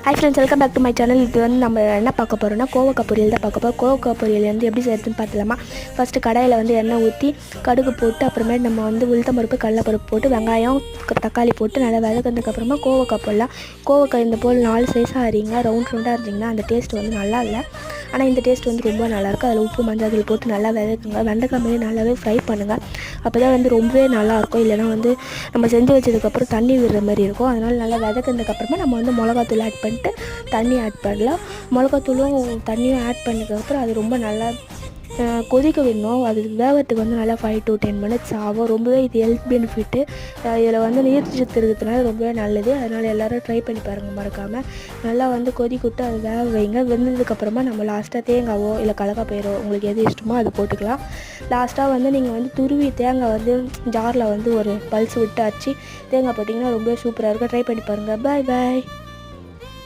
Hi friends, welcome back to my channel. இது வந்து நம்ம என்ன பார்க்க போகிறோம்னா கோவக்காய் பொரியல் தான் பார்க்க போகிறோம். கோவக்காய் பொரியல் வந்து எப்படி செய்யறதுன்னு பார்த்துலாமா. ஃபஸ்ட்டு கடாயில் வந்து எண்ணெய் ஊற்றி கடுகு போட்டு அப்புறமேட்டு நம்ம வந்து உளுத்தம்பருப்பு கடலைப்பருப்பு போட்டு வெங்காயம் தக்காளி போட்டு நல்லா வதக்கினதுக்கப்புறமா கோவக்காய் போடலாம். கோவக்காய் இந்த போல் 4 சைஸாக அரிங்க ரவுண்டாக இருந்தீங்கன்னா அந்த டேஸ்ட் வந்து நல்லா இல்லை. ஆனால் இந்த டேஸ்ட் வந்து ரொம்ப நல்லாயிருக்கும். அதில் உப்பு மஞ்சள் போட்டு நல்லா வதக்குங்க. வெண்டைக்காய் மாதிரி நல்லாவே ஃப்ரை பண்ணுங்கள். அப்போ தான் வந்து ரொம்பவே நல்லாயிருக்கும். இல்லைனா வந்து நம்ம செஞ்சு வச்சதுக்கப்புறம் தண்ணி விடுற மாதிரி இருக்கும். அதனால் நல்லா வதக்கினதுக்கப்புறமா நம்ம வந்து மிளகாத்தூள் ஆட் பண்ணிட்டு தண்ணி ஆட் பண்ணலாம். மிளகாத்தூளும் தண்ணியும் ஆட் பண்ணதுக்கப்புறம் அது ரொம்ப நல்லா கொதிக்க விடணும். அது வேகத்துக்கு வந்து நல்லா 5 to 10 minutes ஆகும். ரொம்பவே இது ஹெல்த் பெனிஃபிட்டு. இதில் வந்து நீர்ச்சத்து இருக்கிறதுனால ரொம்பவே நல்லது. அதனால் எல்லோரும் ட்ரை பண்ணி பாருங்கள் மறக்காமல். நல்லா வந்து கொதிக்கிட்டு அது வேக வைங்க. வெந்ததுக்கப்புறமா நம்ம லாஸ்ட்டாக தேங்காவோ இல்லை கடலைப்பயிரோ உங்களுக்கு எது இஷ்டமோ அதை போட்டுக்கலாம். லாஸ்ட்டாக வந்து நீங்கள் வந்து துருவி தேங்காய் வந்து ஜாரில் வந்து ஒரு பல்ஸ் விட்டு அரைச்சி தேங்காய் போட்டிங்கன்னா ரொம்பவே சூப்பராக இருக்கும். ட்ரை பண்ணி பாருங்கள். பாய் பாய்.